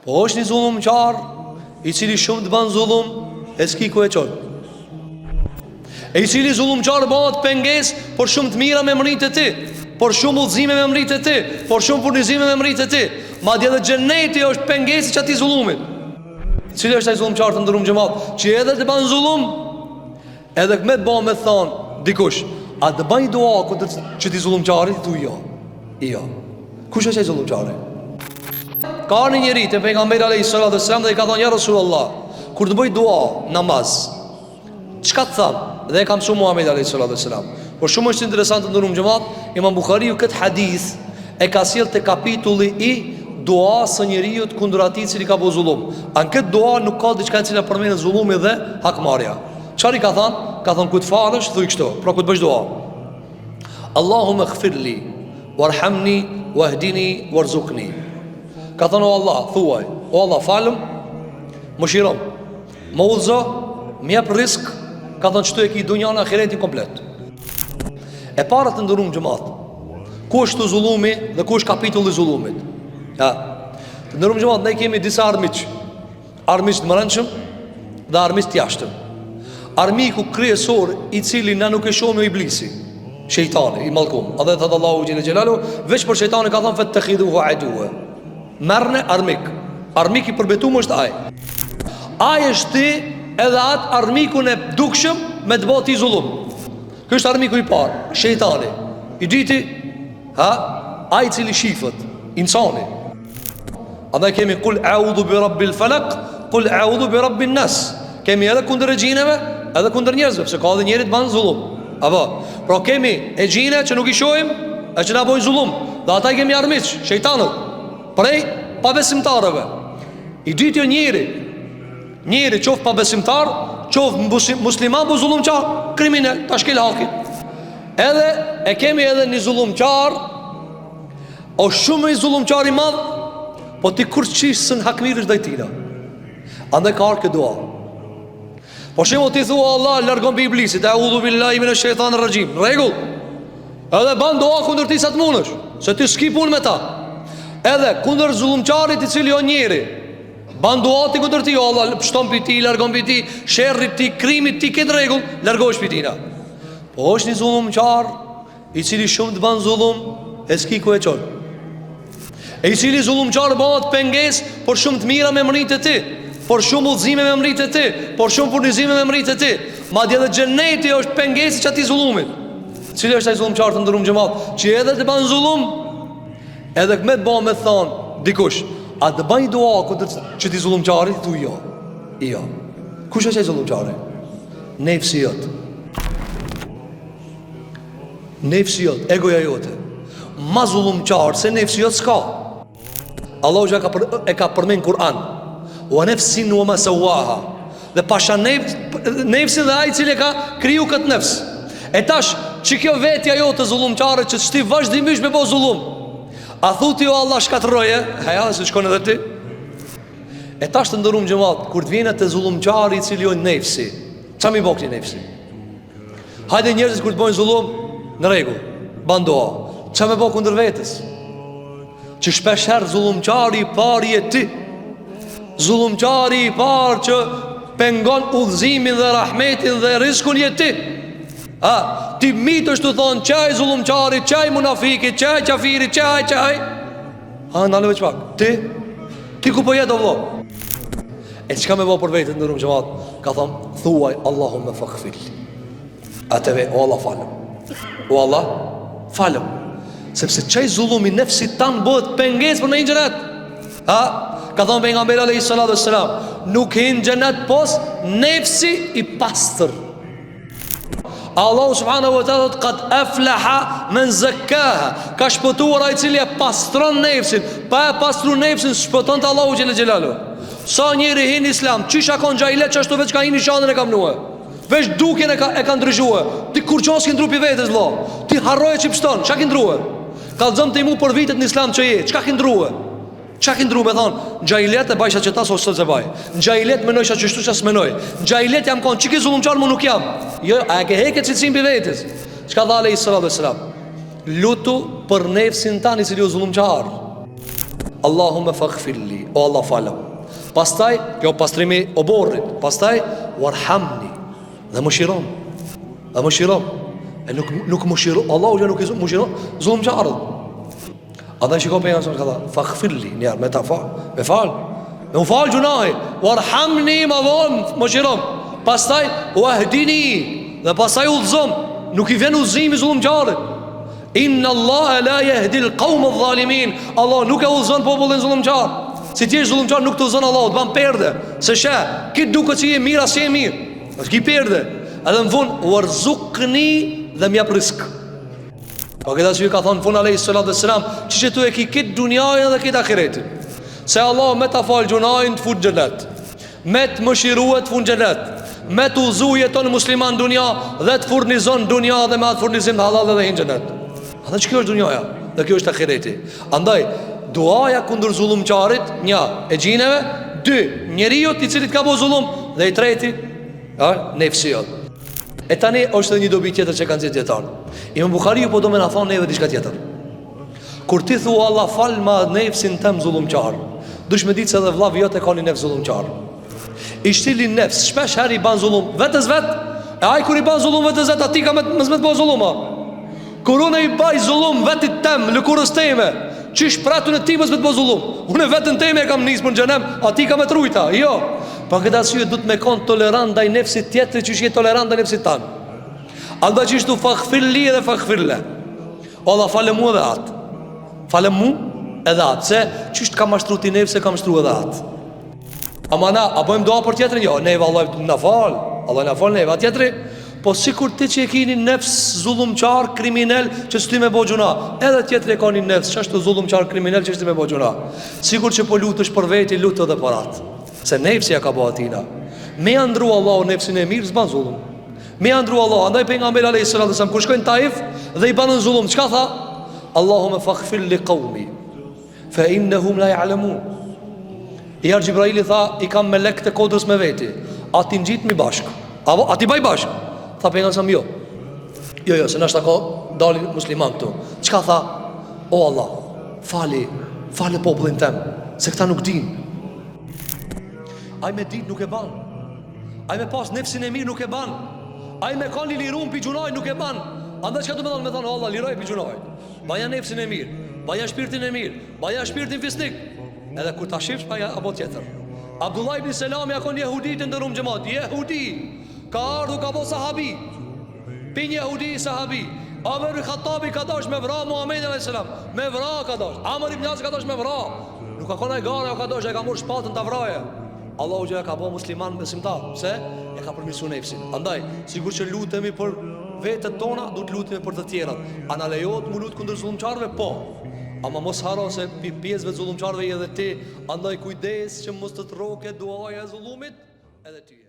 Po është një zullumqar i cili shumë të ban zullum, e s'ki ku e qon. E i cili zullumqar bëhet penges por shumë të mira me mrit e ti, por shumë udhëzime me mrit e ti, por shumë furnizime me mrit e ti. Madje edhe xheneti është pengesi që ati zullumit. Cili është ai zullumqar të ndërum xhamat, që edhe të ban zullum, edhe me të me thonë dikush, a të bani dua kundër që ti zullumqarit, tu jo. Jo. Kush është ai zullumqari? Ka një njeri te pejgamberi alayhis salatu wassalam dhe i ka thonë ja Rasulullah, kur të bëj dua namaz, çka të them? Dhe e ka mësuar Muhamedi alayhis salatu wassalam. Por shumë është interesant të ndërum xhamat, Imam Buhariu këtë hadith e ka sjell te kapitulli i dua së njeriu kundër atij i cili ka bëu zullum. An këtë dua nuk ka diçka e cila përmend zullumi dhe hakmarrja. Çfarë i ka thënë? Ka thënë kur të falësh thuj kështu, pra kur të bësh dua. Allahumma ighfirli warhamni wahdini warzuqni. Ka thënë o Allah, thuaj, o Allah falëm, më shirom, më udhëzo, më jep risk. Ka thënë çtu e ki dunjan e ahiretin komplet. E para të ndërum xhamat, ku është zullumi dhe ku është kapitulli i zullumit? Ja. Të ndërum xhamat, ne kemi disa armiq të mëranshëm dhe armiq të jashtëm. Armiku kryesor i cili na nuk e shohim iblisi, shejtani i mallkum. A dhe thot Allahu xhela xhelalu, veç për shejtanin ka thënë fatakhiduhu aduwa. Merrne armik. Armik i përbetuar është ai. Ai është ti edhe atë armikun e dukshëm me të bëti zullum. Ky është armiku i parë, shejtani. I dyti, ai i cili shifët, insani. Andaj kemi kul a'udhu bi rabbil falaq, kul a'udhu bi rabbin nas. Kemi edhe kundër xhineve, edhe kundër njerëzve, pse ka edhe njerëz që bën zullum. Apo, pra kemi e xhine që nuk i shohim, e që na bojnë zullum. Dhe ata i kemi armiq, shejtanët, prej pabesimtarëve. I dyti njeri qoftë pabesimtar, qoftë musliman, po zullumqar, kriminal, ta shkel hakin. Edhe e kemi edhe një zullumqar, o shumë i zullumqar i madh, po ti kur qish sën hakmirësh ndaj tij. Andaj ka ardhur dua. Po shemo ti thua Allah largon bi iblisit, a'udhu billahi minash shaitanir rajim. Rregull. Edhe ban dua kundër ti sa të mundesh, se ti s'ki punë me ta. Edhe kundër zullumqarit i cili o njeri, ban dua ti kundër ti, o Allah shton pi ti, largon pi ti, sherrit ti, krimit ti, këtë rregull, largohesh pi tina. Po është një zullumqar i cili shumë të ban zullum, e s'ki ku e qon. E i cili zullumqar bëhet penges por shumë të mira me mrit e ti, por shumë udhëzime me mrit e ti, por shumë furnizime me mrit e ti. Madje edhe xheneti është pengesi që ati zullumit. Cili është ai zullumqar të ndërum xhamat, që edhe të ban zullum, edhe me të me thonë dikush, a të bani dua kundër që ti zullumqarit, tu jo. Jo. Kush është ai zullumqari? Nefsi jot. Nefsi jot, egoja jote. Ma zullumqar se nefsi jot s'ka. Allahu e ka përmend Kur'an, wa nafsin wa ma sawaha. Dhe pasha nefsin dhe ai i cili ka kriju këtë nefs. E tash, që kjo vetja jote zullumqare që shti vazhdimisht me bo zullum, a thuti o Allah shkatërroje, haja se shkon edhe ti. E tash të ndërum xhamat, kur të vjen te zullumqari i cili o nefsi, ç'a mi bëj nefsi? Hajde njerëzit kur të bëjnë zullum, në rregull, ban dua. Ç'a më bëj kundër vetes? Që shpeshherë zullumqari i parë je ti. Zullumqari i parë që pengon udhëzimin dhe rahmetin dhe rizkun je ti. Ti mitë është të thonë qaj zullumqari, qaj munafiki, qaj qafiri, qaj. Ndalëve që pak, ti ku po jetë o vlo? E qka me bo për vetët në rëmë gjëmat? Ka thonë, thuaj Allahumme faghfir. Ateve, o Allah falem. O Allah falem. Sepse qaj zullumi nefsi tanë bëhet penges për në hinë gjenet. Ka thonë pejgamberi alayhis salatu wassalam, nuk hinë gjenet pos nefsi i pastër. Allahu subhanahu wa ta'ala qad aflaha man zakkaha. Ka shpëtuar ai i cili e pastron nefsin. Pa e pastru nefsin shpëton te Allahu xhel xhelalu. Sa njëri hin islam, çisha kon xhailet çashtu veç ka hin shanën e ka mnuar. Veç dukjen e ka ndryshuar. Ti kur qos ke ndrupi vetes vëlla. Ti harroje ç'i pston, çka ke ndruar? Kallzon ti mu për vitet në islam që je, çka ke ndruar? Çka ke ndruar me thon, xhailet e bajsha që ta sos se baj. Xhailet menojsha që shtu ças menoj. Xhailet jam kon çike zullumçar më nuk jam. Jo, a ke heket cilësin mbi vetes. Çka tha alayhis salatu wassalam? Lutu për nefsin tani i cili u zullumçar. Allahumme faghfirli, o Allah falem. Pastaj, kjo pastrimi o borrit. Pastaj, warhamni, dhe më shiron. Dhe më shiron. E nuk më shiron, Allahu që nuk i më shiron zullumçarët. Andaj shiko për janë ka faghfirli, njerë, me ta fal, me fal. Me u fal gjunahi, warhamni, ma vonë, më shiron. Pastaj, wahdini, dhe pastaj udhëzom. Nuk i vjen udhëzimi zullumçarit. Inna Allah la yahdi al-qawm adh-dhalimin. Allah nuk e udhëzon popullin zullumçar. Si ti je zullumçar nuk të udhëzon Allahu, të ban perde. Se sheh, ki duket si je mirë as je mirë. As ki perde. Edhe në fund warzuqni dhe më jap rizq. Po këtë arsye ka thonë fund alayhi salatu wassalam, çiçi tu e ki këtë dunjën dhe këtë ahiretin. Se Allah me ta fal gjunajin të fut xhenet. Me të mëshiruat të fut xhenet. Me të udhëzoj jeton musliman dunja dhe të furnizon dunja dhe me atë furnizim të halal dhe hin xhenet. Andaj kjo është dunjaja dhe kjo është ahireti. Andaj duaja kundër zullumçarit, një e xhineve, dy njeriu i cili ka bëu zullum dhe i treti, nefsia. E tani është një dobi tjetër që kanë thënë dietar. Imam Buhariu po do më na thonë neve diçka tjetër. Kur ti thua Allah fal ma nefsin tëm zullumçar, dush me ditë se edhe vllavi jot e ka një nefs zullumçar. I shtili nefs, shpesh herë i ban zullum vetes vet. E ai kur i ban zullum vetes vet, aty ka më të bëj zulluma. Kur unë i baj zullum vetit tem, lëkurës teme, qish pratun e timës me të bëj zullum. Unë vetën teme e kam nisë për në xhenem, ati ka me trujta, jo. Pa këtë arsye du të me konë tolerant ndaj nefsit tjetëri që je tolerant ndaj nefsit tanë. Alba që ishtu faghfirli dhe faghfirle. O Allah falem mu edhe atë. Falem mu edhe atë. Se qështë ka mashtru ti nefë se ka mashtru edhe atë. Ama na, a bojmë doa për tjetërin? Jo, neve Allah na fal. Allah na fal neve, a tjetëri? Po sikur ti që e kini nefs zullumçar, kriminal që s'ti me bo gjuna, edhe tjetëri e ka një nefs që është zullumçar, kriminal që s'ti me bo gjuna. Sikur që po lutësh për veti, lutë edhe për atë. Se nefsi ja ka bo atina. Me andru Allah o nefsin e mirë, s'ban zullum. Me andru Allah, andaj pejgamberi alayhis salam kur shkojnë Taif dhe i banën zullum, çka tha? Allahumme faghfir li qaumi fa innahum la ya'lamun. Ja Jibraili tha, i kam melek të kodrës me veti, ati ngjit mi bashk. Apo ati baj bashk. Tha pejgamberi sa jo. Jo, se nashta ka dalin musliman këtu. Çka tha? O Allah, fali popullin tem, se këta nuk din. Ai me dit nuk e ban. Ai me pas nefsin e mirë nuk e ban. Ai me ka lirum pi gjunaj nuk e ban. Andaj çka do të me thonë Allah liroj pi gjunaj. Baja nefsin e mirë, baja shpirtin e mirë, baja shpirtin fisnik. Edhe kur ta shifsh baja apo tjetër. Abdullah ibn Selam ja kon jehudi të ndërum xhamat. Jehudi ka ardhur ka bo sahabi. Pin jehudi sahabi. Amr ibn Khattabi ka dash me vra Muhamedit alayhis salam. Me vra ka dash. Amr ibn As ka dash me vra. Nuk ka qenë gara, ka dash, e ka marr shpatën ta vraje. Allahu që ka bo musliman besimtar, pse? E ka përmirësu nefsin. Andaj, sigur që lutemi për vetët tona, du të lutemi për të tjerat. A na lejohet mu lut kundër zullumçarëve? Po. Ama mos haro se pjesëve të zullumçarëve edhe ti, andaj kujdes që mos të troke duaja e zullumit edhe ty.